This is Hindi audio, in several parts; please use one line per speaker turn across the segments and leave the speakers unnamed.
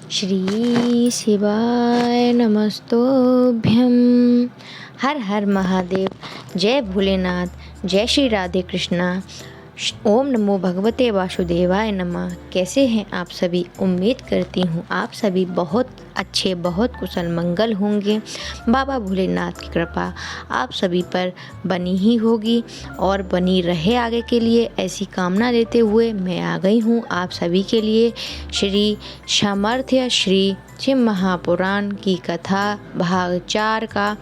श्री शिवाय नमस्तोभ्यम। हर हर महादेव। जय भोलेनाथ। जय श्री राधे कृष्णा। ओम नमो भगवते वासुदेवाय नमः। कैसे हैं आप सभी? उम्मीद करती हूँ आप सभी बहुत अच्छे, बहुत कुशल मंगल होंगे। बाबा भोलेनाथ की कृपा आप सभी पर बनी ही होगी और बनी रहे आगे के लिए, ऐसी कामना लेते हुए मैं आ गई हूँ आप सभी के लिए श्री सामर्थ्य श्री शिव महापुराण की कथा भाग 4 का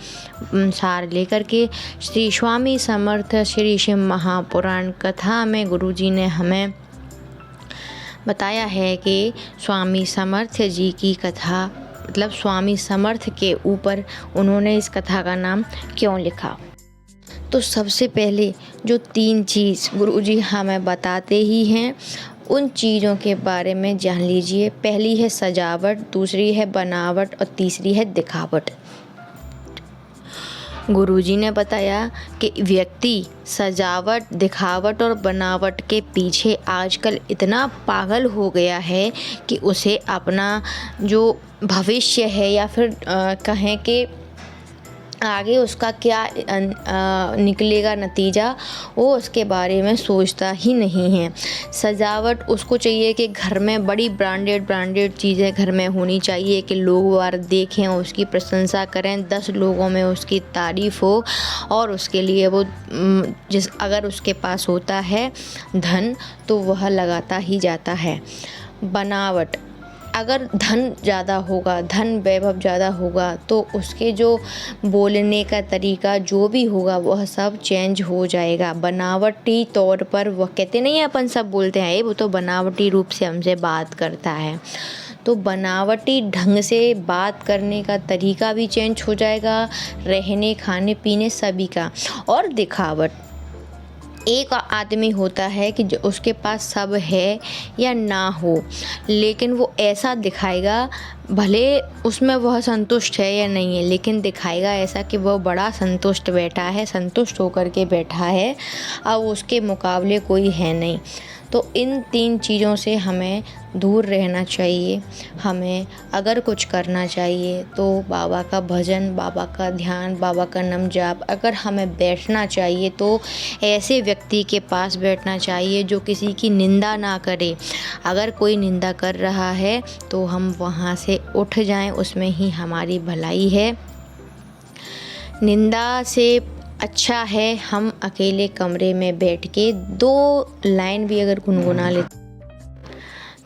सार लेकर के। श्री स्वामी समर्थ श्री शिव महापुराण कथा में गुरुजी ने हमें बताया है कि स्वामी समर्थ जी की कथा, मतलब स्वामी समर्थ के ऊपर उन्होंने इस कथा का नाम क्यों लिखा। तो सबसे पहले जो 3 चीज़ गुरुजी हमें बताते ही हैं, उन चीज़ों के बारे में जान लीजिए। पहली है सजावट, दूसरी है बनावट और तीसरी है दिखावट। गुरुजी ने बताया कि व्यक्ति सजावट, दिखावट और बनावट के पीछे आजकल इतना पागल हो गया है कि उसे अपना जो भविष्य है या फिर कहें कि आगे उसका क्या निकलेगा नतीजा, वो उसके बारे में सोचता ही नहीं है। सजावट उसको चाहिए कि घर में बड़ी ब्रांडेड चीज़ें घर में होनी चाहिए कि लोग बार देखें, उसकी प्रशंसा करें, 10 लोगों में उसकी तारीफ़ हो। और उसके लिए वो अगर उसके पास होता है धन तो वह लगाता ही जाता है। बनावट, अगर धन ज़्यादा होगा, धन वैभव ज़्यादा होगा तो उसके जो बोलने का तरीका जो भी होगा वह सब चेंज हो जाएगा। बनावटी तौर पर वह कहते नहीं है, अपन सब बोलते हैं वो तो बनावटी रूप से हमसे बात करता है, तो बनावटी ढंग से बात करने का तरीका भी चेंज हो जाएगा, रहने खाने पीने सभी का। और दिखावट, एक आदमी होता है कि जो उसके पास सब है या ना हो, लेकिन वो ऐसा दिखाएगा, भले उसमें वह संतुष्ट है या नहीं है, लेकिन दिखाएगा ऐसा कि वह बड़ा संतुष्ट बैठा है, संतुष्ट होकर के बैठा है, अब उसके मुकाबले कोई है नहीं। तो इन 3 चीज़ों से हमें दूर रहना चाहिए। हमें अगर कुछ करना चाहिए तो बाबा का भजन, बाबा का ध्यान, बाबा का नाम जाप। अगर हमें बैठना चाहिए तो ऐसे व्यक्ति के पास बैठना चाहिए जो किसी की निंदा ना करे। अगर कोई निंदा कर रहा है तो हम वहाँ से उठ जाएं, उसमें ही हमारी भलाई है। निंदा से अच्छा है हम अकेले कमरे में बैठ के 2 लाइन भी अगर गुनगुना ले।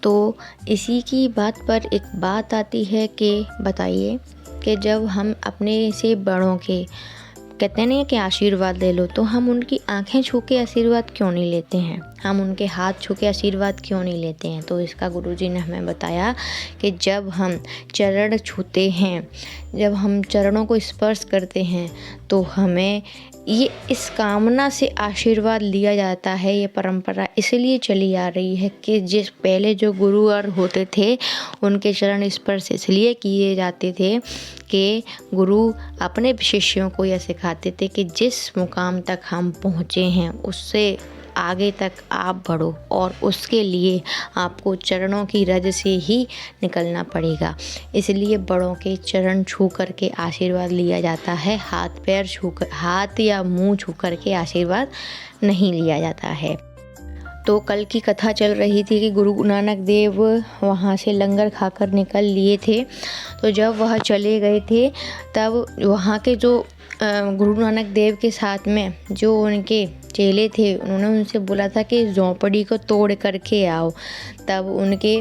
तो इसी की बात पर एक बात आती है कि बताइए कि जब हम अपने से बड़ों के कहते नहीं कि आशीर्वाद ले लो, तो हम उनकी आंखें छू के आशीर्वाद क्यों नहीं लेते हैं, हम उनके हाथ छू के आशीर्वाद क्यों नहीं लेते हैं। तो इसका गुरुजी ने हमें बताया कि जब हम चरण छूते हैं, जब हम चरणों को स्पर्श करते हैं तो हमें ये इस कामना से आशीर्वाद लिया जाता है। ये परंपरा इसलिए चली आ रही है कि जिस पहले जो गुरुवर होते थे उनके चरण स्पर्श इसलिए किए जाते थे कि गुरु अपने शिष्यों को यह सिखाते थे कि जिस मुकाम तक हम पहुँचे हैं उससे आगे तक आप बढ़ो, और उसके लिए आपको चरणों की रज से ही निकलना पड़ेगा। इसलिए बड़ों के चरण छू कर के आशीर्वाद लिया जाता है, हाथ पैर छू कर, हाथ या मुंह छू कर के आशीर्वाद नहीं लिया जाता है। तो कल की कथा चल रही थी कि गुरु नानक देव वहाँ से लंगर खाकर निकल लिए थे। तो जब वह चले गए थे तब वहाँ के जो गुरु नानक देव के साथ में जो उनके चेले थे, उन्होंने उनसे बोला था कि झोंपड़ी को तोड़ करके आओ। तब उनके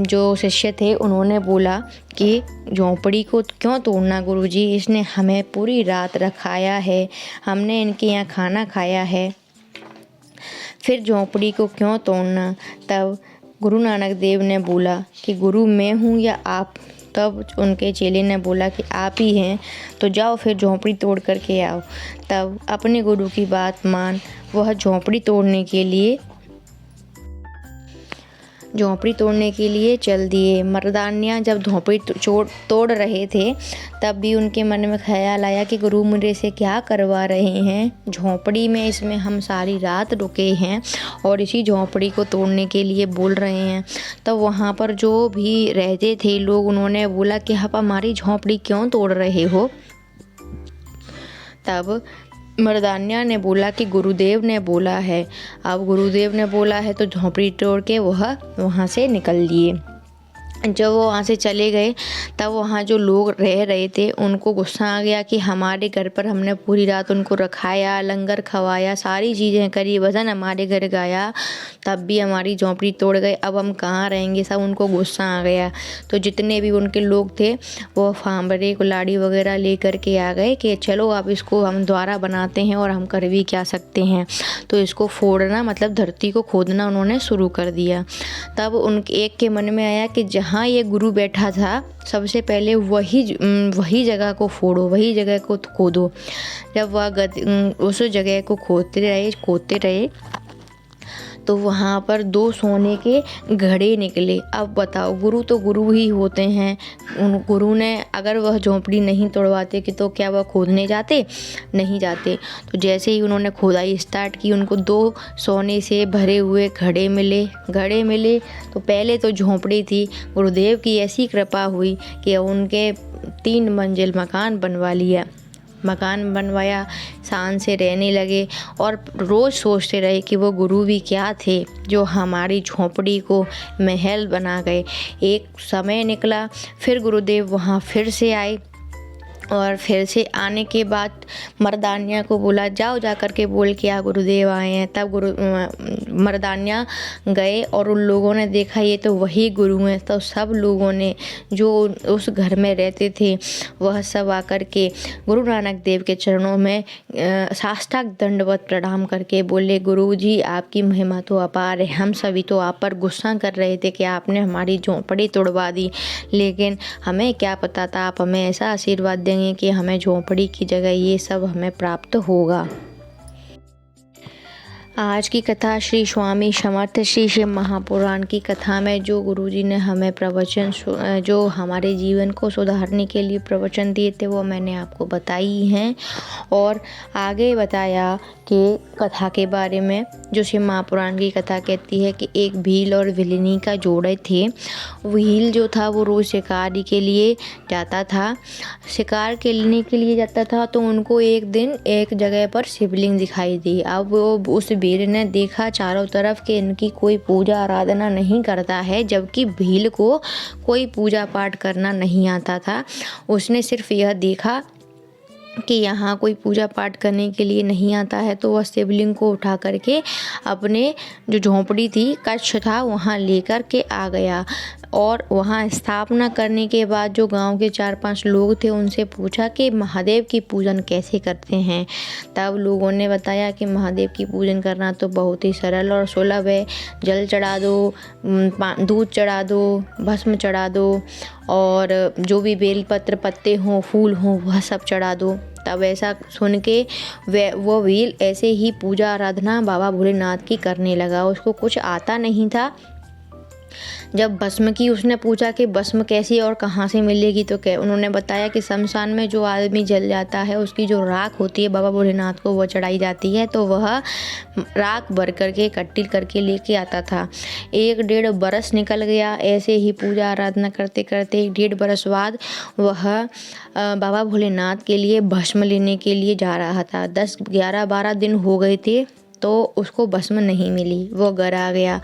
जो शिष्य थे उन्होंने बोला कि झोंपड़ी को क्यों तोड़ना गुरुजी, इसने हमें पूरी रात रखाया है, हमने इनके यहाँ खाना खाया है, फिर झोंपड़ी को क्यों तोड़ना। तब गुरु नानक देव ने बोला कि गुरु मैं हूँ या आप। तब उनके चेले ने बोला कि आप ही हैं, तो जाओ फिर झोंपड़ी तोड़ कर के आओ। तब अपने गुरु की बात मान वह झोंपड़ी तोड़ने के लिए झोंपड़ी तोड़ने के लिए चल दिए। मर्दानियाँ जब झोंपड़ी तोड़ रहे थे तब भी उनके मन में ख्याल आया कि गुरु मेरे से क्या करवा रहे हैं, झोंपड़ी में इसमें हम सारी रात रुके हैं और इसी झोंपड़ी को तोड़ने के लिए बोल रहे हैं। तब वहाँ पर जो भी रहते थे लोग, उन्होंने बोला कि आप हमारी झोंपड़ी क्यों तोड़ रहे हो। तब मर्दानिया ने बोला कि गुरुदेव ने बोला है। अब गुरुदेव ने बोला है तो झोंपड़ी तोड़ के वह वहाँ से निकल लिए। जब वो वहाँ से चले गए तब वहाँ जो लोग रह रहे थे उनको गुस्सा आ गया कि हमारे घर पर हमने पूरी रात उनको रखाया, लंगर खवाया, सारी चीज़ें करी, भजन हमारे घर गाया, तब भी हमारी झोंपड़ी तोड़ गए, अब हम कहाँ रहेंगे। सब उनको गुस्सा आ गया। तो जितने भी उनके लोग थे वो फांबरे कुल्हाड़ी वगैरह ले कर के आ गए कि चलो अब इसको हम दोबारा बनाते हैं और हम कर भी क्या सकते हैं। तो इसको फोड़ना मतलब धरती को खोदना उन्होंने शुरू कर दिया। तब उनके एक के मन में आया कि जहाँ ये गुरु बैठा था सबसे पहले वही जगह को फोड़ो, वही जगह को खोदो। जब वह उस जगह को खोदते रहे तो वहाँ पर 2 सोने के घड़े निकले। अब बताओ, गुरु तो गुरु ही होते हैं। उन गुरु ने अगर वह झोंपड़ी नहीं तोड़वाते कि तो क्या वह खोदने जाते? नहीं जाते। तो जैसे ही उन्होंने खोदाई स्टार्ट की उनको 2 सोने से भरे हुए घड़े मिले। तो पहले तो झोंपड़ी थी, गुरुदेव की ऐसी कृपा हुई कि उनके 3 मंजिल मकान बनवाया, शान से रहने लगे और रोज़ सोचते रहे कि वो गुरु भी क्या थे जो हमारी झोंपड़ी को महल बना गए। एक समय निकला, फिर गुरुदेव वहाँ फिर से आए और फिर से आने के बाद मर्दानिया को बोला जाओ जा कर के बोल के गुरुदेव आए हैं। तब मर्दानिया गए और उन लोगों ने देखा ये तो वही गुरु हैं। तो सब लोगों ने जो उस घर में रहते थे वह सब आकर के गुरु नानक देव के चरणों में साष्टांग दंडवत प्रणाम करके बोले, गुरु जी आपकी महिमा तो अपार है। हम सभी तो आप पर गुस्सा कर रहे थे कि आपने हमारी झोंपड़ी तोड़वा दी, लेकिन हमें क्या पता था आप हमें ऐसा आशीर्वाद देंगे कि हमें झोंपड़ी की जगह ये सब हमें प्राप्त होगा। आज की कथा श्री स्वामी समर्थ श्री शिव महापुराण की कथा में जो गुरुजी ने हमें प्रवचन, जो हमारे जीवन को सुधारने के लिए प्रवचन दिए थे वो मैंने आपको बताई हैं। और आगे बताया कि कथा के बारे में जो शिव महापुराण की कथा कहती है कि एक भील और विलिनी का जोड़े थे। भील जो था वो रोज़ शिकारी के लिए जाता था, शिकार करने के लिए जाता था। तो उनको एक दिन एक जगह पर शिवलिंग दिखाई दी। अब वो उस भील ने देखा चारों तरफ कि इनकी कोई पूजा आराधना नहीं करता है, जबकि भील को कोई पूजा पाठ करना नहीं आता था। उसने सिर्फ यह देखा कि यहाँ कोई पूजा पाठ करने के लिए नहीं आता है, तो वह शिवलिंग को उठा करके अपने जो झोंपड़ी थी, कक्ष था, वहाँ लेकर के आ गया। और वहाँ स्थापना करने के बाद जो गांव के 4-5 लोग थे उनसे पूछा कि महादेव की पूजन कैसे करते हैं। तब लोगों ने बताया कि महादेव की पूजन करना तो बहुत ही सरल और सुलभ है। जल चढ़ा दो, दूध चढ़ा दो, भस्म चढ़ा दो और जो भी बेलपत्र पत्ते हों, फूल हों, वह सब चढ़ा दो। तब ऐसा सुन के वो भील ऐसे ही पूजा आराधना बाबा भोलेनाथ की करने लगा। उसको कुछ आता नहीं था। जब भस्म की उसने पूछा कि भस्म कैसी और कहाँ से मिलेगी, तो उन्होंने बताया कि शमशान में जो आदमी जल जाता है उसकी जो राख होती है बाबा भोलेनाथ को वो चढ़ाई जाती है। तो वह राख भर करके इकट्ठी करके लेके आता था। 1-1.5 बरस निकल गया ऐसे ही पूजा आराधना करते करते। 1-1.5 बरस बाद वह बाबा भोलेनाथ के लिए भस्म लेने के लिए जा रहा था। 10, 11, 12 दिन हो गए थे तो उसको भस्म नहीं मिली। वो घर आ गया।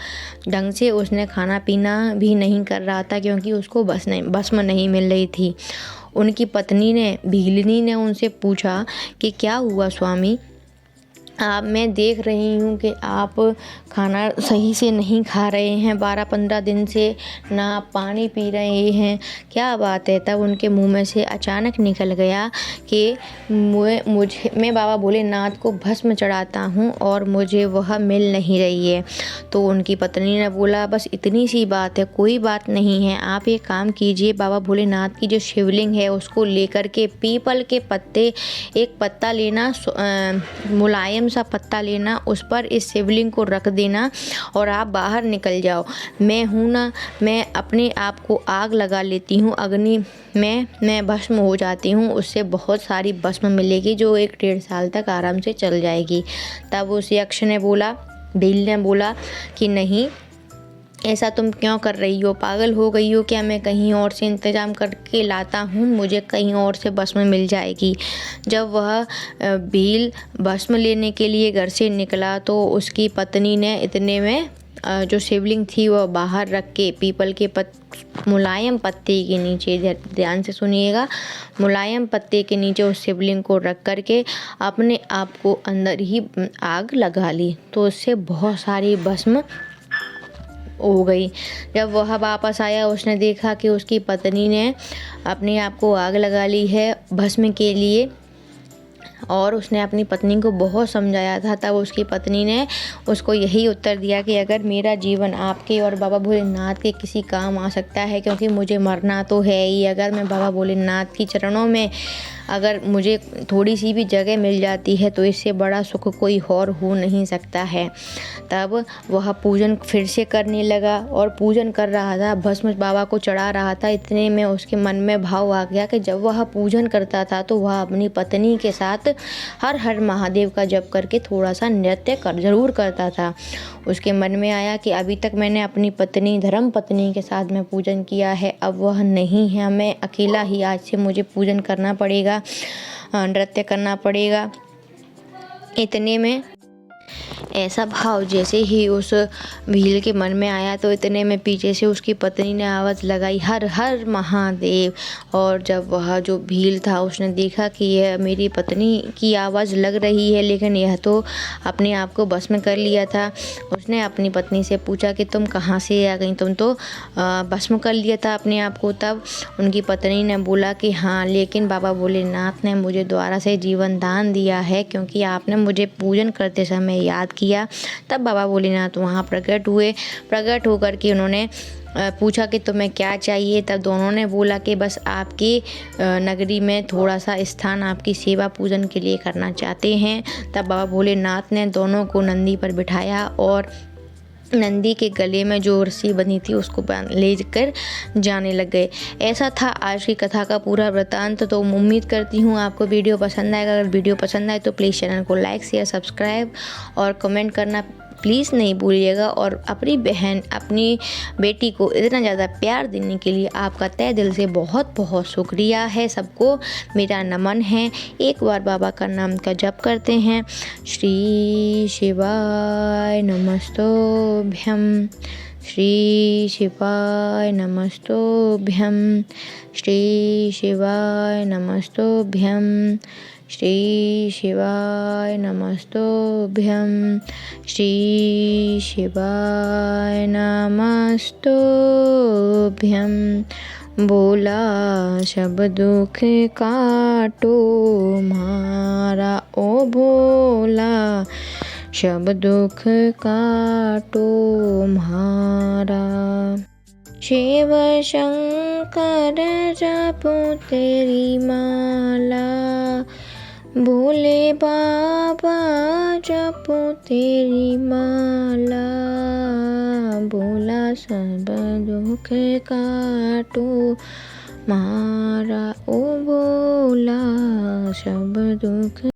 ढंग से उसने खाना पीना भी नहीं कर रहा था क्योंकि उसको भस्म नहीं मिल रही थी। उनकी पत्नी ने, भीलिनी ने उनसे पूछा कि क्या हुआ स्वामी, मैं देख रही हूँ कि आप खाना सही से नहीं खा रहे हैं, 12-15 दिन से ना आप पानी पी रहे हैं, क्या बात है। तब उनके मुंह में से अचानक निकल गया कि मैं बाबा भोलेनाथ को भस्म चढ़ाता हूँ और मुझे वह मिल नहीं रही है। तो उनकी पत्नी ने बोला बस इतनी सी बात है, कोई बात नहीं है, आप एक काम कीजिए, बाबा भोलेनाथ की जो शिवलिंग है उसको लेकर के पीपल के पत्ते, एक पत्ता लेना, मुलायम अंतिम सा पत्ता लेना, उस पर इस शिवलिंग को रख देना और आप बाहर निकल जाओ। मैं हूँ ना, मैं अपने आप को आग लगा लेती हूँ, अग्नि में मैं भस्म हो जाती हूँ, उससे बहुत सारी भस्म मिलेगी जो 1-1.5 साल तक आराम से चल जाएगी। तब उस यक्ष ने बोला, भील ने बोला कि नहीं, ऐसा तुम क्यों कर रही हो, पागल हो गई हो क्या? मैं कहीं और से इंतज़ाम करके लाता हूँ, मुझे कहीं और से भस्म मिल जाएगी। जब वह भील भस्म लेने के लिए घर से निकला तो उसकी पत्नी ने इतने में जो शिवलिंग थी वह बाहर रख के पीपल के मुलायम पत्ते के नीचे, ध्यान से सुनिएगा, मुलायम पत्ते के नीचे उस शिवलिंग को रख कर के अपने आप को अंदर ही आग लगा ली। तो उससे बहुत सारी भस्म हो गई। जब वह वापस आया, उसने देखा कि उसकी पत्नी ने अपने आप को आग लगा ली है भस्म के लिए, और उसने अपनी पत्नी को बहुत समझाया था। तब उसकी पत्नी ने उसको यही उत्तर दिया कि अगर मेरा जीवन आपके और बाबा भोलेनाथ के किसी काम आ सकता है, क्योंकि मुझे मरना तो है ही, अगर मैं बाबा भोलेनाथ की चरणों में अगर मुझे थोड़ी सी भी जगह मिल जाती है तो इससे बड़ा सुख कोई और हो नहीं सकता है। तब वह पूजन फिर से करने लगा और पूजन कर रहा था, भस्म बाबा को चढ़ा रहा था। इतने में उसके मन में भाव आ गया कि जब वह पूजन करता था तो वह अपनी पत्नी के साथ हर हर महादेव का जप करके थोड़ा सा नृत्य ज़रूर करता था। उसके मन में आया कि अभी तक मैंने अपनी पत्नी, धर्म पत्नी के साथ में पूजन किया है, अब वह नहीं है, मैं अकेला ही आज से मुझे पूजन करना पड़ेगा, नृत्य करना पड़ेगा। इतने में ऐसा भाव जैसे ही उस भील के मन में आया तो इतने में पीछे से उसकी पत्नी ने आवाज़ लगाई, हर हर महादेव। और जब वह जो भील था उसने देखा कि यह मेरी पत्नी की आवाज़ लग रही है, लेकिन यह तो अपने आप को भस्म कर लिया था। उसने अपनी पत्नी से पूछा कि तुम कहाँ से आ गई, तुम तो भस्म कर लिया था अपने आप को। तब उनकी पत्नी ने बोला कि हाँ, लेकिन बाबा भोलेनाथ ने मुझे दोबारा से जीवन दान दिया है, क्योंकि आपने मुझे पूजन करते समय याद किया। तब बाबा भोलेनाथ वहाँ प्रकट हुए। प्रकट होकर के उन्होंने पूछा कि तुम्हें क्या चाहिए। तब दोनों ने बोला कि बस आपकी नगरी में थोड़ा सा स्थान आपकी सेवा पूजन के लिए करना चाहते हैं। तब बाबा भोलेनाथ ने दोनों को नंदी पर बिठाया और नंदी के गले में जो रस्सी बंधी थी उसको ले कर जाने लग गए। ऐसा था आज की कथा का पूरा वृतांत। तो उम्मीद करती हूँ आपको वीडियो पसंद आएगा। अगर वीडियो पसंद आए तो प्लीज़ चैनल को लाइक, शेयर, सब्सक्राइब और कमेंट करना प्लीज़ नहीं भूलिएगा। और अपनी बहन, अपनी बेटी को इतना ज़्यादा प्यार देने के लिए आपका तहे दिल से बहुत बहुत शुक्रिया है। सबको मेरा नमन है। एक बार बाबा का नाम का जप करते हैं। श्री शिवाय नमस्तोभ्यम, श्री शिवाय नमस्तोभ्यम, श्री शिवाय नमस्तोभ्यम, श्री शिवाय नमस्तोभ्यम, श्री शिवाय नमस्तोभ्यम। बोला सब दुख काटो मारा, ओ भोला सब दुख काटो मारा। शिव शंकर जपो तेरी माला, भोले बाबा जपो तेरी माला। बोला सब दुख काटो मारा, ओ भोला सब दुख